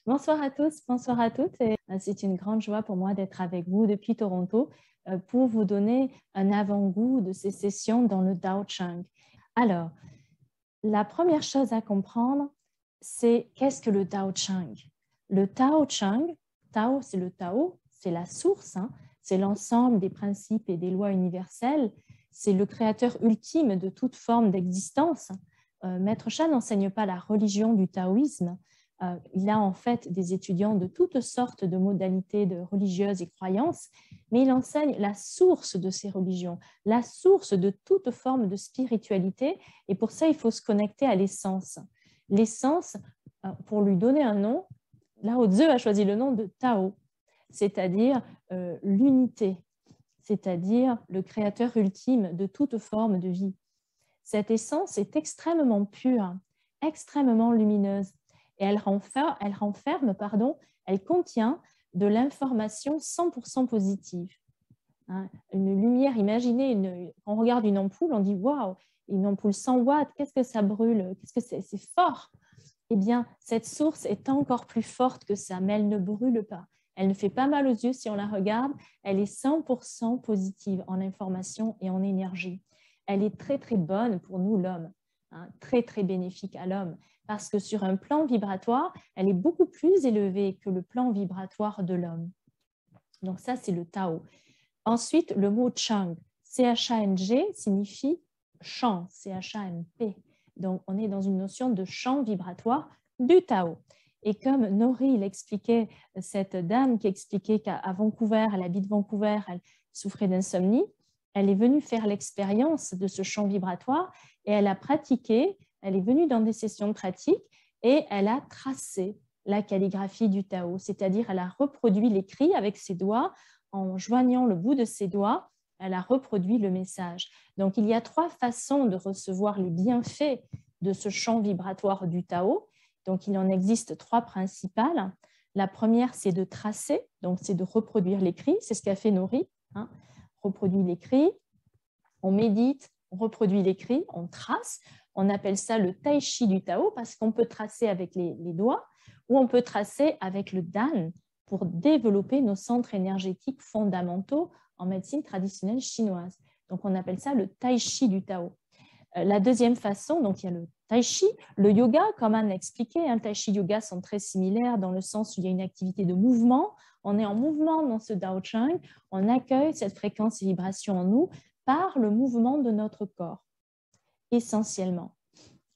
Bonsoir à tous, bonsoir à toutes. C'est une grande joie pour moi d'être avec vous depuis Toronto pour vous donner un avant-goût de ces sessions dans le Tao Chang. Alors, la première chose à comprendre, c'est qu'est-ce que le Tao Chang? Le Tao Chang, Tao c'est le Tao, c'est la source, hein, c'est l'ensemble des principes et des lois universelles, c'est le créateur ultime de toute forme d'existence. Maître Sha n'enseigne pas la religion du taoïsme. Il a en fait des étudiants de toutes sortes de modalités de religieuses et croyances, mais il enseigne la source de ces religions, la source de toute forme de spiritualité, et pour ça, il faut se connecter à l'essence. L'essence, pour lui donner un nom, Lao Tzu a choisi le nom de Tao, c'est-à-dire l'unité, c'est-à-dire le créateur ultime de toute forme de vie. Cette essence est extrêmement pure, extrêmement lumineuse, et elle contient de l'information 100% positive. Une lumière, imaginez, quand on regarde une ampoule, on dit « Waouh, une ampoule 100 watts, qu'est-ce que ça brûle, qu'est-ce que c'est fort !» Eh bien, cette source est encore plus forte que ça, mais elle ne brûle pas. Elle ne fait pas mal aux yeux si on la regarde. Elle est 100% positive en information et en énergie. Elle est très, très bonne pour nous, l'homme, très, très bénéfique à l'homme, parce que sur un plan vibratoire, elle est beaucoup plus élevée que le plan vibratoire de l'homme. Donc ça, c'est le Tao. Ensuite, le mot Chang, C-H-A-N-G, signifie champ, C-H-A-M-P. Donc, on est dans une notion de champ vibratoire du Tao. Et comme Nori l'expliquait, cette dame qui expliquait qu'à Vancouver, elle habite Vancouver, elle souffrait d'insomnie, elle est venue faire l'expérience de ce champ vibratoire et elle a pratiqué, elle est venue dans des sessions de pratique et elle a tracé la calligraphie du Tao, c'est-à-dire elle a reproduit l'écrit avec ses doigts, en joignant le bout de ses doigts, elle a reproduit le message. Donc, il y a 3 façons de recevoir les bienfaits de ce champ vibratoire du Tao. Donc, il en existe 3 principales. La première, c'est de tracer, donc c'est de reproduire l'écrit. C'est ce qu'a fait Nori. Reproduit l'écrit, on médite, on reproduit l'écrit, on trace. On appelle ça le tai chi du Tao parce qu'on peut tracer avec les doigts ou on peut tracer avec le Dan pour développer nos centres énergétiques fondamentaux en médecine traditionnelle chinoise. Donc, on appelle ça le tai chi du Tao. La deuxième façon, donc il y a le tai chi, le yoga, comme Anne l'a expliqué, le tai chi yoga sont très similaires dans le sens où il y a une activité de mouvement. On est en mouvement dans ce Tao Chang, on accueille cette fréquence et vibration en nous par le mouvement de notre corps, essentiellement.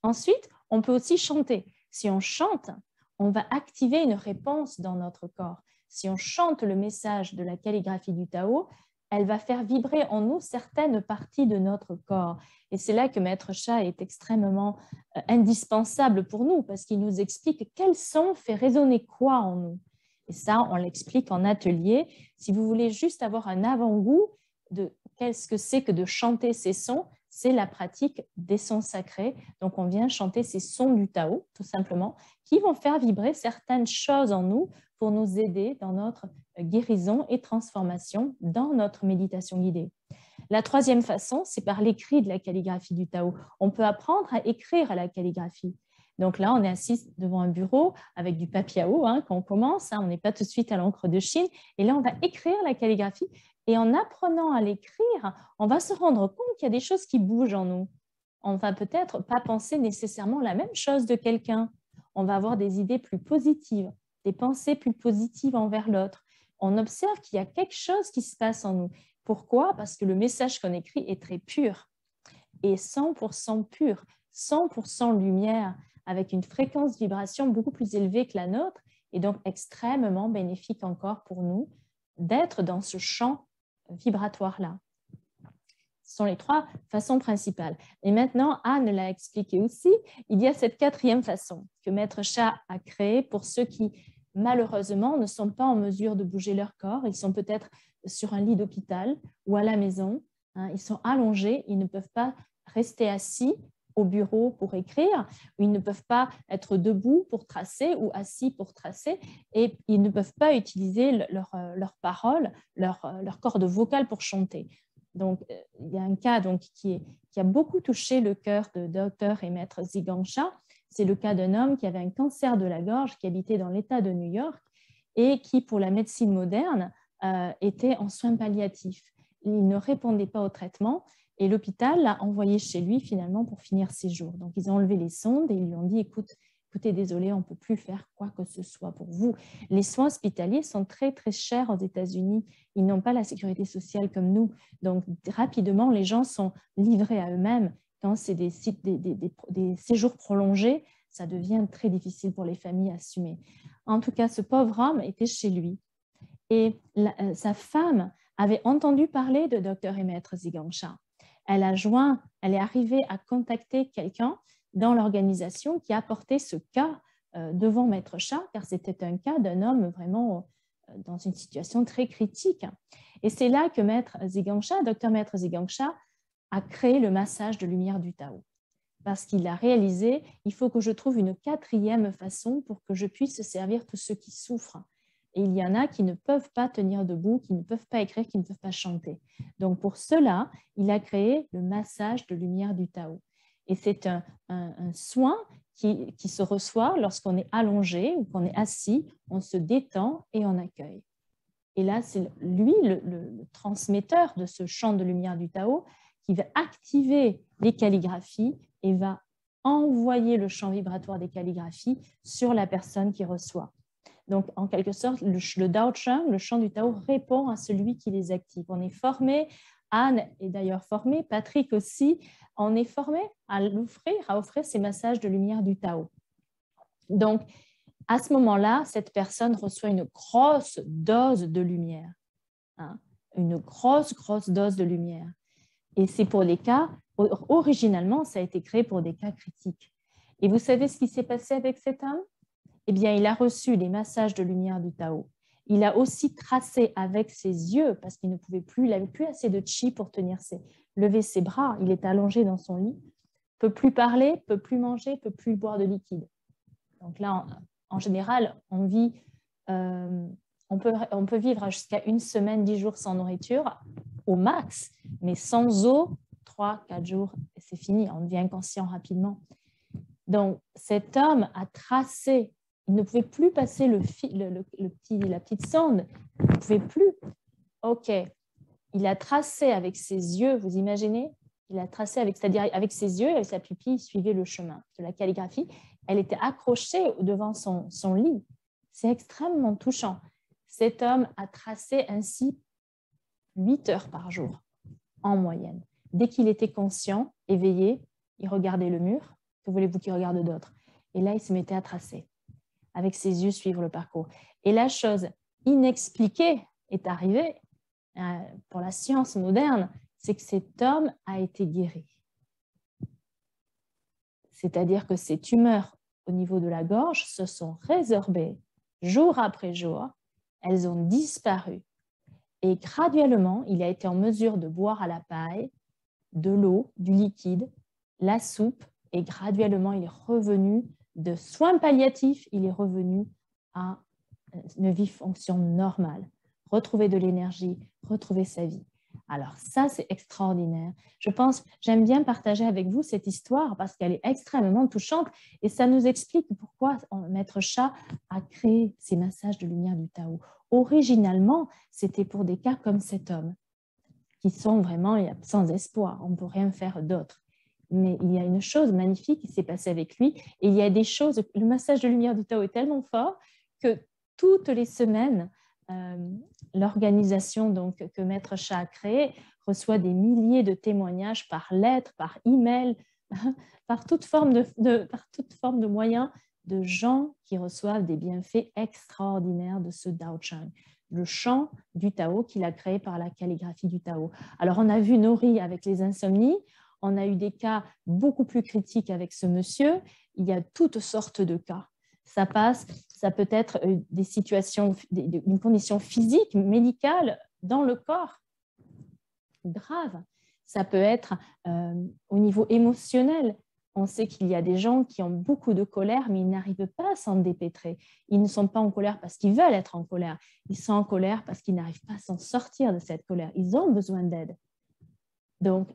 Ensuite, on peut aussi chanter. Si on chante, on va activer une réponse dans notre corps. Si on chante le message de la calligraphie du Tao, elle va faire vibrer en nous certaines parties de notre corps. Et c'est là que Maître Sha est extrêmement indispensable pour nous, parce qu'il nous explique quel son fait résonner quoi en nous. Et ça, on l'explique en atelier. Si vous voulez juste avoir un avant-goût de qu'est-ce que c'est que de chanter ces sons, c'est la pratique des sons sacrés. Donc, on vient chanter ces sons du Tao, tout simplement, qui vont faire vibrer certaines choses en nous pour nous aider dans notre guérison et transformation dans notre méditation guidée. La troisième façon, c'est par l'écrit de la calligraphie du Tao. On peut apprendre à écrire à la calligraphie. Donc là, on est assis devant un bureau avec du papiao quand on commence. On n'est pas tout de suite à l'encre de Chine. Et là, on va écrire la calligraphie. Et en apprenant à l'écrire, on va se rendre compte qu'il y a des choses qui bougent en nous. On va peut-être pas penser nécessairement la même chose de quelqu'un. On va avoir des idées plus positives, des pensées plus positives envers l'autre. On observe qu'il y a quelque chose qui se passe en nous. Pourquoi? Parce que le message qu'on écrit est très pur et 100% pur, 100% lumière, avec une fréquence vibration beaucoup plus élevée que la nôtre et donc extrêmement bénéfique encore pour nous d'être dans ce champ vibratoire-là. Ce sont les 3 façons principales. Et maintenant, Anne l'a expliqué aussi, il y a cette 4e façon que Maître Sha a créée pour ceux qui, malheureusement, ne sont pas en mesure de bouger leur corps. Ils sont peut-être sur un lit d'hôpital ou à la maison. Ils sont allongés, ils ne peuvent pas rester assis au bureau pour écrire, ou ils ne peuvent pas être debout pour tracer ou assis pour tracer, et ils ne peuvent pas utiliser leurs paroles, leur corde vocale pour chanter. Donc, il y a un cas qui a beaucoup touché le cœur de Dr et Maître Zhigang Sha, C'est le cas d'un homme qui avait un cancer de la gorge, qui habitait dans l'État de New York et qui, pour la médecine moderne, était en soins palliatifs. Il ne répondait pas au traitement et l'hôpital l'a envoyé chez lui finalement pour finir ses jours. Donc, ils ont enlevé les sondes et ils lui ont dit, écoutez, désolé, on ne peut plus faire quoi que ce soit pour vous. Les soins hospitaliers sont très, très chers aux États-Unis. Ils n'ont pas la sécurité sociale comme nous. Donc, rapidement, les gens sont livrés à eux-mêmes. Quand c'est des séjours prolongés, ça devient très difficile pour les familles à assumer. En tout cas, ce pauvre homme était chez lui. Et sa femme avait entendu parler de Dr. et Maître Zhi Gang Sha. Elle est arrivée à contacter quelqu'un dans l'organisation qui a porté ce cas devant Maître Sha, car c'était un cas d'un homme vraiment dans une situation très critique. Et c'est là que Maître Zhi Gang Sha, Dr. Maître Zhi Gang Sha, a créé le massage de lumière du Tao. Parce qu'il a réalisé, il faut que je trouve une quatrième façon pour que je puisse servir tous ceux qui souffrent. Et il y en a qui ne peuvent pas tenir debout, qui ne peuvent pas écrire, qui ne peuvent pas chanter. Donc pour cela, il a créé le massage de lumière du Tao. Et c'est un soin qui se reçoit lorsqu'on est allongé ou qu'on est assis, on se détend et on accueille. Et là, c'est lui, le transmetteur de ce champ de lumière du Tao, qui va activer les calligraphies et va envoyer le champ vibratoire des calligraphies sur la personne qui reçoit. Donc, en quelque sorte, le Dao Chang, le chant du Tao, répond à celui qui les active. On est formé, Anne est d'ailleurs formée, Patrick aussi, on est formé à offrir ces massages de lumière du Tao. Donc, à ce moment-là, cette personne reçoit une grosse dose de lumière. Hein, une grosse dose de lumière. Et c'est pour les cas, originalement, ça a été créé pour des cas critiques. Et vous savez ce qui s'est passé avec cet homme? Eh bien, il a reçu les massages de lumière du Tao. Il a aussi tracé avec ses yeux, parce qu'il ne pouvait plus, il n'avait plus assez de chi pour lever ses bras. Il est allongé dans son lit, ne peut plus parler, ne peut plus manger, ne peut plus boire de liquide. Donc là, en général, on peut vivre jusqu'à 1 semaine, 10 jours sans nourriture, au max, mais sans eau, 3-4 jours, c'est fini, on devient inconscient rapidement. Donc, cet homme a tracé, il ne pouvait plus passer la petite sonde, il ne pouvait plus. OK, il a tracé avec ses yeux, vous imaginez? Il a tracé c'est-à-dire avec ses yeux, avec sa pupille, il suivait le chemin de la calligraphie. Elle était accrochée devant son lit. C'est extrêmement touchant. Cet homme a tracé ainsi 8 heures par jour, en moyenne. Dès qu'il était conscient, éveillé, il regardait le mur. Que voulez-vous qu'il regarde d'autre? Et là, il se mettait à tracer. Avec ses yeux, suivre le parcours. Et la chose inexpliquée est arrivée pour la science moderne, c'est que cet homme a été guéri. C'est-à-dire que ces tumeurs au niveau de la gorge se sont résorbées jour après jour. Elles ont disparu. Et graduellement, il a été en mesure de boire à la paille, de l'eau, du liquide, la soupe, et graduellement, il est revenu de soins palliatifs, il est revenu à une vie fonction normale, retrouver de l'énergie, retrouver sa vie. Alors ça, c'est extraordinaire. J'aime bien partager avec vous cette histoire parce qu'elle est extrêmement touchante et ça nous explique pourquoi Maître Sha a créé ces massages de lumière du Tao. Originalement, c'était pour des cas comme cet homme qui sont vraiment sans espoir, on ne peut rien faire d'autre. Mais il y a une chose magnifique qui s'est passée avec lui et il y a des choses, le massage de lumière du Tao est tellement fort que toutes les semaines, l'organisation que Maître Sha a créée reçoit des milliers de témoignages par lettre, par email, par toute forme de moyens de gens qui reçoivent des bienfaits extraordinaires de ce Dao Chang, le chant du Tao qu'il a créé par la calligraphie du Tao. Alors on a vu Nori avec les insomnies, on a eu des cas beaucoup plus critiques avec ce monsieur, il y a toutes sortes de cas. Ça peut être des situations, une condition physique, médicale dans le corps, grave. Ça peut être au niveau émotionnel. On sait qu'il y a des gens qui ont beaucoup de colère, mais ils n'arrivent pas à s'en dépêtrer. Ils ne sont pas en colère parce qu'ils veulent être en colère. Ils sont en colère parce qu'ils n'arrivent pas à s'en sortir de cette colère. Ils ont besoin d'aide. Donc,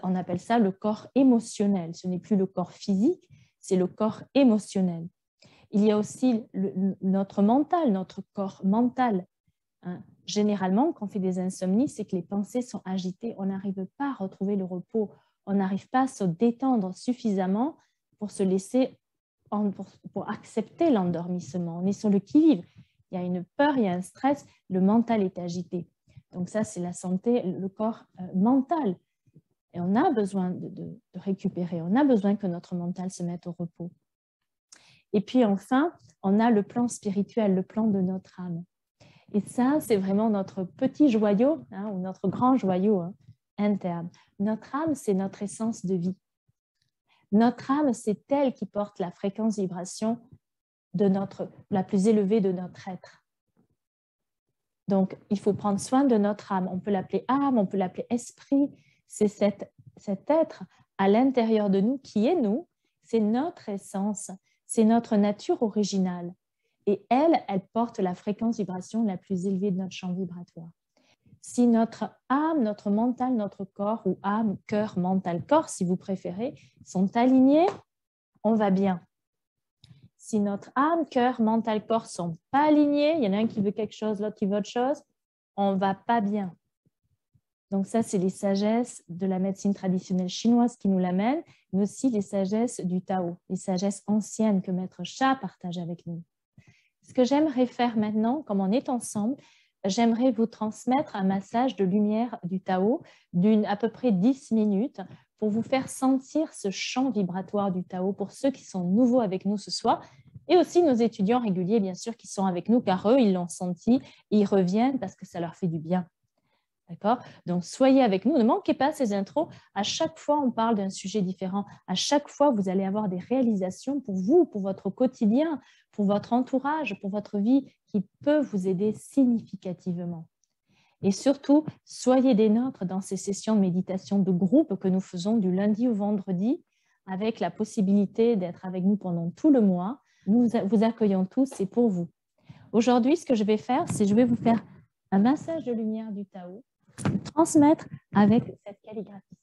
on appelle ça le corps émotionnel. Ce n'est plus le corps physique, c'est le corps émotionnel. Il y a aussi notre mental, notre corps mental. Hein. Généralement, quand on fait des insomnies, c'est que les pensées sont agitées, on n'arrive pas à retrouver le repos, on n'arrive pas à se détendre suffisamment pour se laisser, pour accepter l'endormissement. On est sur le qui-vive. Il y a une peur, il y a un stress, le mental est agité. Donc ça, c'est la santé, le corps mental. Et on a besoin de récupérer, on a besoin que notre mental se mette au repos. Et puis enfin, on a le plan spirituel, le plan de notre âme. Et ça, c'est vraiment notre petit joyau, hein, ou notre grand joyau interne. Notre âme, c'est notre essence de vie. Notre âme, c'est elle qui porte la fréquence vibration la plus élevée de notre être. Donc, il faut prendre soin de notre âme. On peut l'appeler âme, on peut l'appeler esprit. C'est cet être à l'intérieur de nous qui est nous. C'est notre essence, c'est notre nature originale. Et elle porte la fréquence vibration la plus élevée de notre champ vibratoire. Si notre âme, notre mental, notre corps, ou âme, cœur, mental, corps, si vous préférez, sont alignés, on va bien. Si notre âme, cœur, mental, corps ne sont pas alignés, il y en a un qui veut quelque chose, l'autre qui veut autre chose, on ne va pas bien. Donc ça, c'est les sagesses de la médecine traditionnelle chinoise qui nous l'amènent, mais aussi les sagesses du Tao, les sagesses anciennes que Maître Sha partage avec nous. Ce que j'aimerais faire maintenant, comme on est ensemble, j'aimerais vous transmettre un massage de lumière du Tao d'à peu près 10 minutes pour vous faire sentir ce champ vibratoire du Tao pour ceux qui sont nouveaux avec nous ce soir et aussi nos étudiants réguliers, bien sûr, qui sont avec nous car eux, ils l'ont senti et ils reviennent parce que ça leur fait du bien. D'accord? Donc, soyez avec nous. Ne manquez pas ces intros. À chaque fois, on parle d'un sujet différent. À chaque fois, vous allez avoir des réalisations pour vous, pour votre quotidien, pour votre entourage, pour votre vie qui peut vous aider significativement. Et surtout, soyez des nôtres dans ces sessions de méditation de groupe que nous faisons du lundi au vendredi avec la possibilité d'être avec nous pendant tout le mois. Nous vous accueillons tous, c'est pour vous. Aujourd'hui, ce que je vais faire, c'est je vais vous faire un massage de lumière du Tao, transmettre avec cette calligraphie.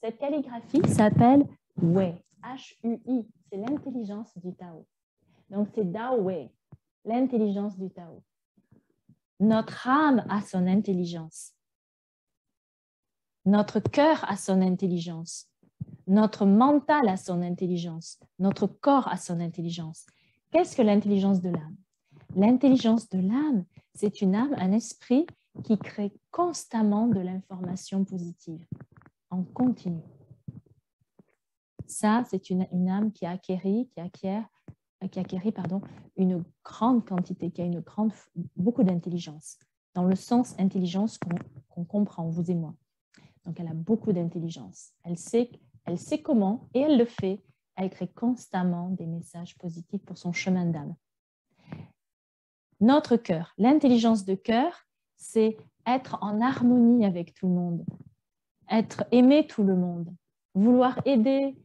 Cette calligraphie s'appelle Wei, H-U-I, c'est l'intelligence du Tao. Donc c'est Dao Wei, l'intelligence du Tao. Notre âme a son intelligence. Notre cœur a son intelligence. Notre mental a son intelligence. Notre corps a son intelligence. Qu'est-ce que l'intelligence de l'âme? L'intelligence de l'âme, c'est une âme, un esprit qui crée constamment de l'information positive, en continu. Ça, c'est une âme qui acquiert une grande quantité, qui a beaucoup d'intelligence, dans le sens intelligence qu'on comprend, vous et moi. Donc, elle a beaucoup d'intelligence. Elle sait comment, et elle le fait. Elle crée constamment des messages positifs pour son chemin d'âme. Notre cœur, l'intelligence de cœur, c'est être en harmonie avec tout le monde, aimer tout le monde, vouloir aider,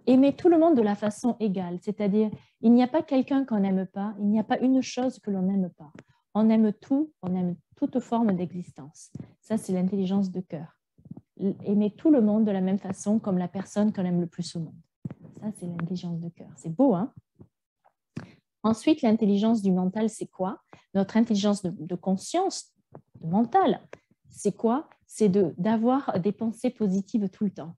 aimer tout le monde de la façon égale, c'est-à-dire il n'y a pas quelqu'un qu'on n'aime pas, il n'y a pas une chose que l'on n'aime pas. On aime tout, on aime toute forme d'existence. Ça, c'est l'intelligence de cœur. Aimer tout le monde de la même façon comme la personne qu'on aime le plus au monde. Ça, c'est l'intelligence de cœur. C'est beau, hein? Ensuite, l'intelligence du mental, c'est quoi? Notre intelligence de conscience, de mental, c'est quoi? C'est d'avoir des pensées positives tout le temps.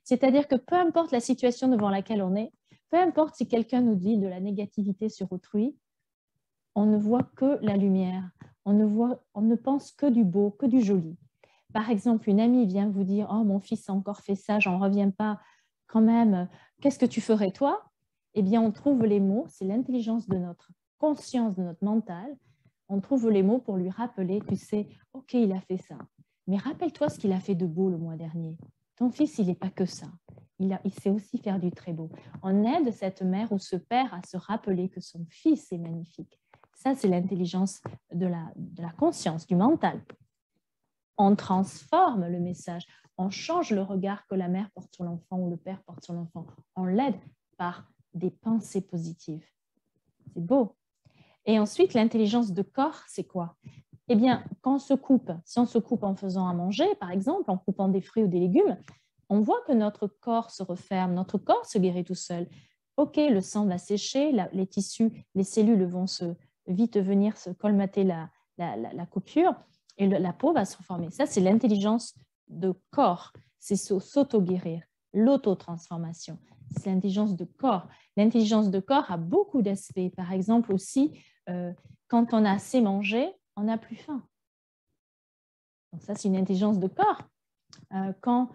C'est-à-dire que peu importe la situation devant laquelle on est, peu importe si quelqu'un nous dit de la négativité sur autrui, on ne voit que la lumière, on ne pense que du beau, que du joli. Par exemple, une amie vient vous dire « Oh, mon fils a encore fait ça, j'en reviens pas, quand même, qu'est-ce que tu ferais toi ?» Eh bien, on trouve les mots, c'est l'intelligence de notre conscience, de notre mental, on trouve les mots pour lui rappeler, tu sais, ok, il a fait ça, mais rappelle-toi ce qu'il a fait de beau le mois dernier. Ton fils, il n'est pas que ça, il sait aussi faire du très beau. On aide cette mère ou ce père à se rappeler que son fils est magnifique. Ça, c'est l'intelligence de la conscience, du mental. On transforme le message, on change le regard que la mère porte sur l'enfant ou le père porte sur l'enfant. On l'aide par des pensées positives. C'est beau. Et ensuite, l'intelligence de corps, c'est quoi? Eh bien, quand on se coupe, si on se coupe en faisant à manger, par exemple, en coupant des fruits ou des légumes, on voit que notre corps se referme, notre corps se guérit tout seul. OK, le sang va sécher, les tissus, les cellules vont vite venir se colmater la coupure et la peau va se reformer. Ça, c'est l'intelligence de corps, c'est s'auto-guérir, l'auto-transformation. C'est l'intelligence de corps. L'intelligence de corps a beaucoup d'aspects. Par exemple aussi, quand on a assez mangé, on n'a plus faim. Donc ça, c'est une intelligence de corps. Quand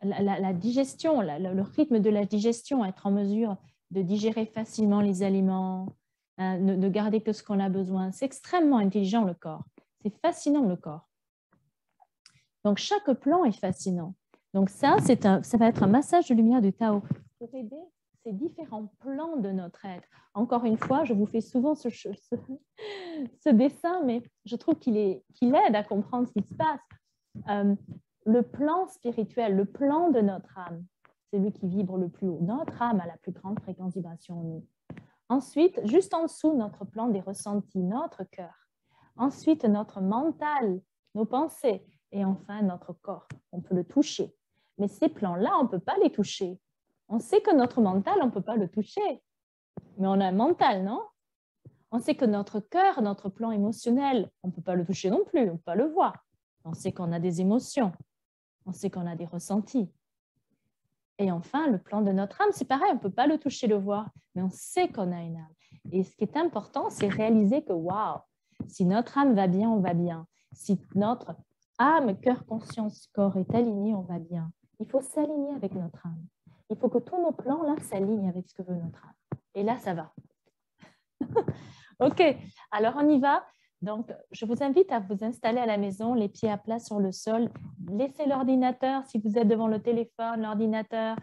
la digestion, le rythme de la digestion, être en mesure de digérer facilement les aliments, de garder que ce qu'on a besoin, c'est extrêmement intelligent le corps. C'est fascinant le corps. Donc chaque plan est fascinant. Donc ça va être un massage de lumière du Tao pour aider ces différents plans de notre être. Encore une fois, je vous fais souvent ce dessin, mais je trouve qu'il aide à comprendre ce qui se passe. Le plan spirituel, le plan de notre âme, c'est lui qui vibre le plus haut. Notre âme a la plus grande fréquence vibration en nous. Ensuite, juste en dessous, notre plan des ressentis, notre cœur. Ensuite, notre mental, nos pensées. Et enfin, notre corps. On peut le toucher. Mais ces plans-là, on ne peut pas les toucher. On sait que notre mental, on ne peut pas le toucher. Mais on a un mental, non? On sait que notre cœur, notre plan émotionnel, on ne peut pas le toucher non plus, on ne peut pas le voir. On sait qu'on a des émotions. On sait qu'on a des ressentis. Et enfin, le plan de notre âme, c'est pareil, on ne peut pas le toucher, le voir, mais on sait qu'on a une âme. Et ce qui est important, c'est réaliser que, waouh, si notre âme va bien, on va bien. Si notre âme, cœur, conscience, corps est aligné, on va bien. Il faut s'aligner avec notre âme. Il faut que tous nos plans, là, s'alignent avec ce que veut notre âme. Et là, ça va. OK, alors on y va. Donc, je vous invite à vous installer à la maison, les pieds à plat sur le sol. Laissez l'ordinateur, si vous êtes devant le téléphone, l'ordinateur.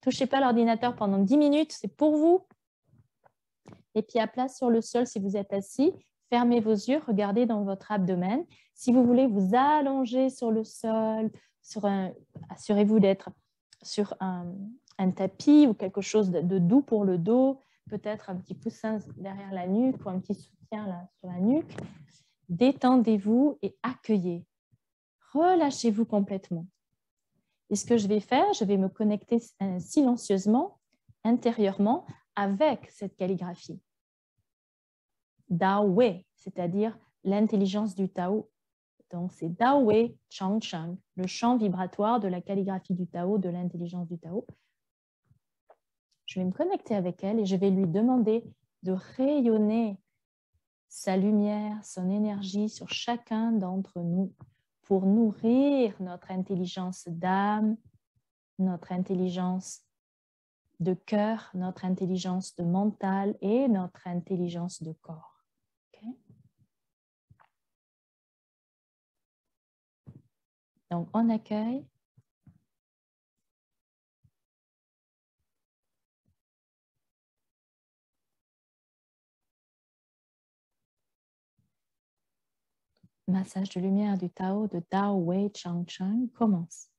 Touchez pas l'ordinateur pendant 10 minutes, c'est pour vous. Les pieds à plat sur le sol si vous êtes assis. Fermez vos yeux, regardez dans votre abdomen. Si vous voulez vous allonger sur le sol, assurez-vous d'être sur un tapis ou quelque chose de doux pour le dos, peut-être un petit coussin derrière la nuque ou un petit soutien là, sur la nuque. Détendez-vous et accueillez. Relâchez-vous complètement. Et ce que je vais faire, je vais me connecter silencieusement, intérieurement, avec cette calligraphie. Dao Wei, c'est-à-dire l'intelligence du Tao. Donc, c'est Dao Wei Chang Chang, le champ vibratoire de la calligraphie du Tao, de l'intelligence du Tao. Je vais me connecter avec elle et je vais lui demander de rayonner sa lumière, son énergie sur chacun d'entre nous pour nourrir notre intelligence d'âme, notre intelligence de cœur, notre intelligence de mental et notre intelligence de corps. Okay? Donc, on accueille. Massage de lumière du Tao de Dao Wei Chang Chang commence.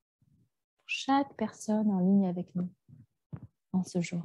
Pour chaque personne en ligne avec nous en ce jour.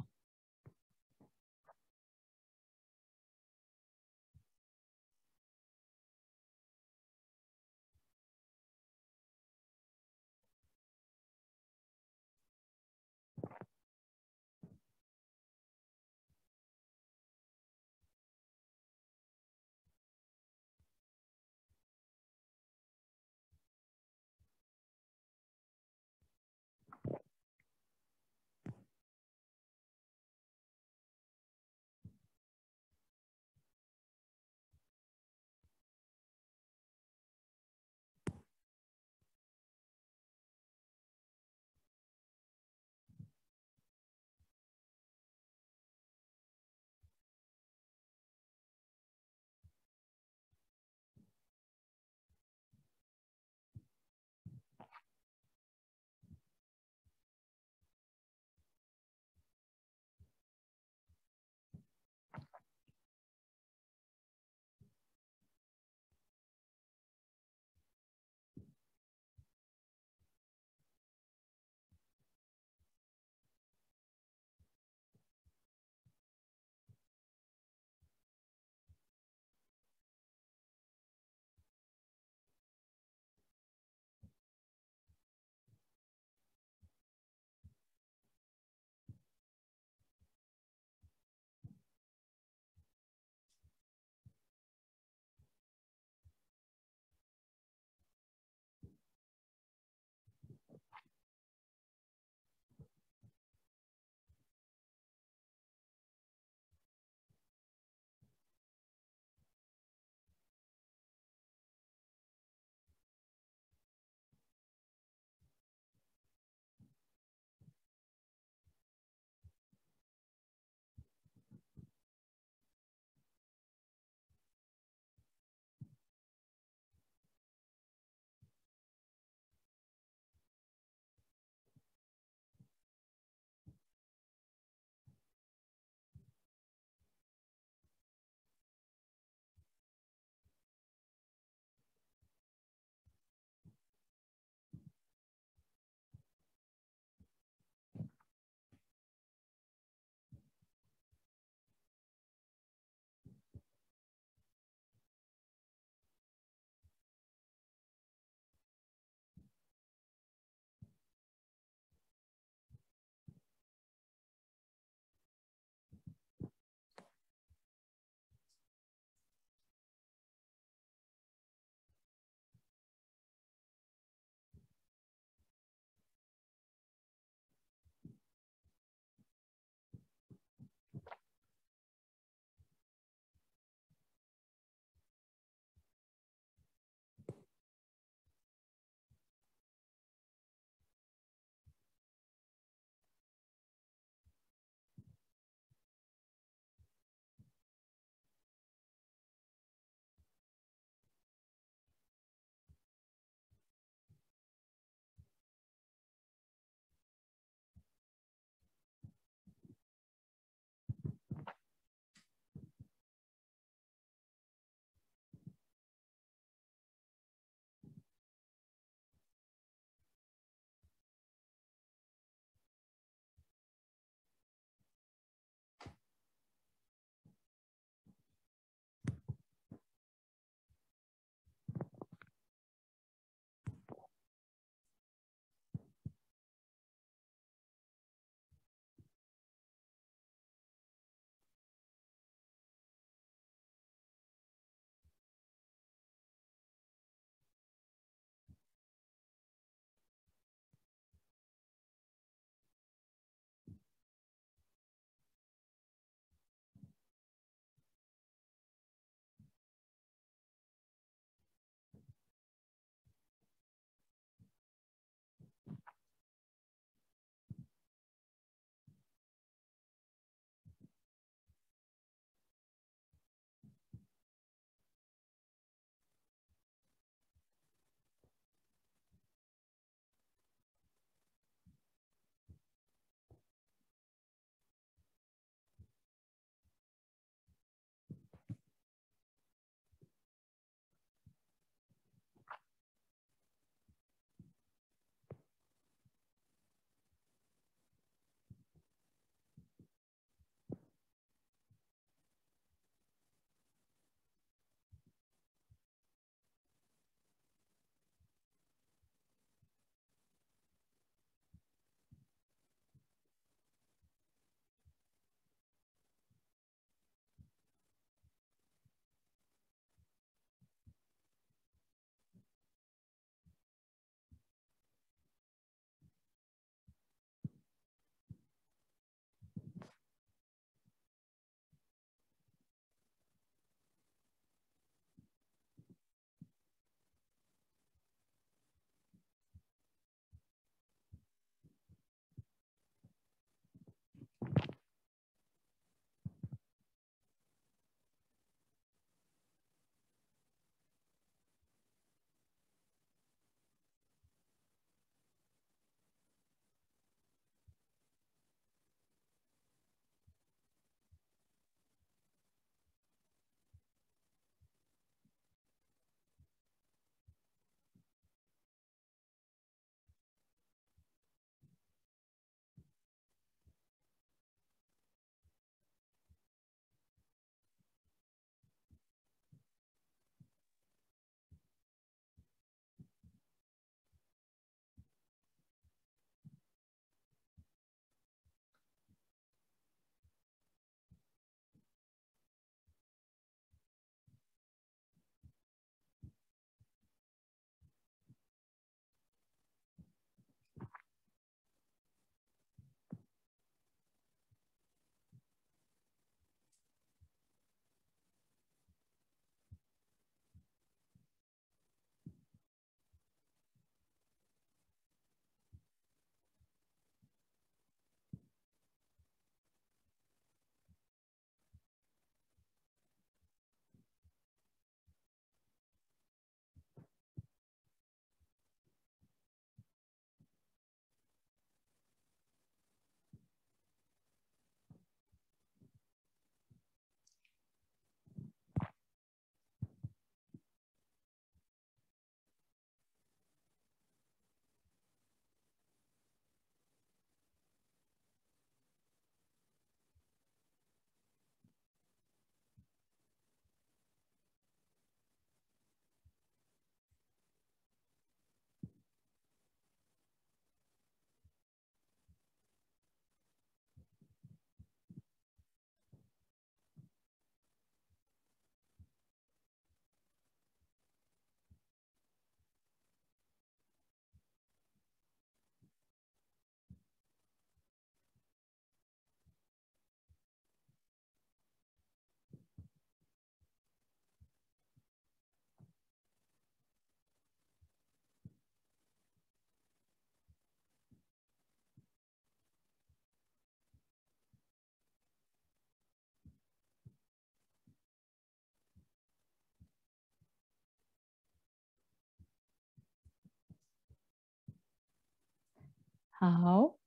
Hao.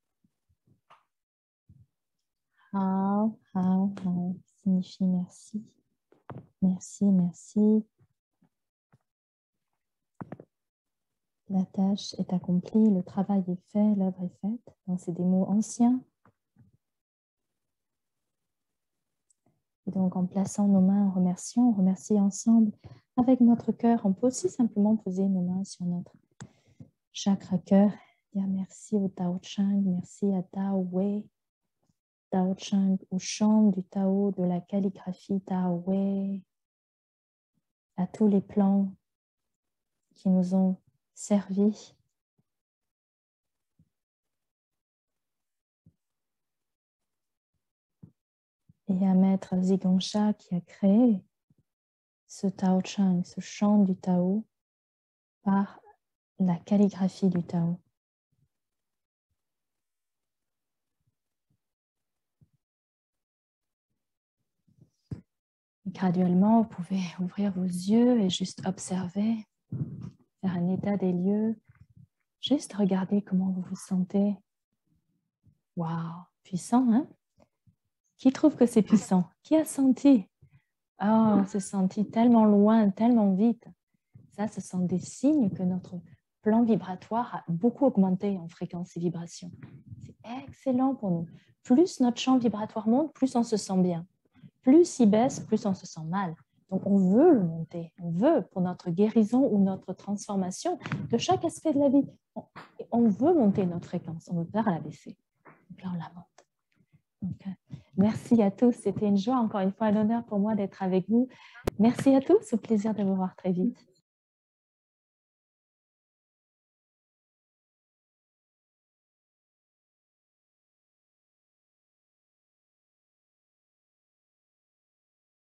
Hao, hao, hao signifie merci. Merci, merci. La tâche est accomplie, le travail est fait, l'œuvre est faite. Donc, c'est des mots anciens. Et donc, en plaçant nos mains en remerciant, on remercie ensemble avec notre cœur. On peut aussi simplement poser nos mains sur notre chakra cœur. Dire merci au Tao Chang, merci à Tao Wei. Tao Chang, au chant du Tao, de la calligraphie Tao Wei, à tous les plans qui nous ont servi. Et à Maître Zigongcha qui a créé ce Tao Chang, ce chant du Tao, par la calligraphie du Tao. Et graduellement, vous pouvez ouvrir vos yeux et juste observer, faire un état des lieux, juste regarder comment vous vous sentez. Waouh, puissant, hein? Qui trouve que c'est puissant? Qui a senti? Oh, on s'est senti tellement loin, tellement vite. Ça, ce sont des signes que notre plan vibratoire a beaucoup augmenté en fréquence et vibration. C'est excellent pour nous. Plus notre champ vibratoire monte, plus on se sent bien. Plus il baisse, plus on se sent mal. Donc, on veut le monter. On veut, pour notre guérison ou notre transformation de chaque aspect de la vie, on veut monter notre fréquence. On veut pas la baisser. Donc là, on la monte. Donc, merci à tous. C'était une joie, encore une fois, un honneur pour moi d'être avec vous. Merci à tous. Au plaisir de vous voir très vite.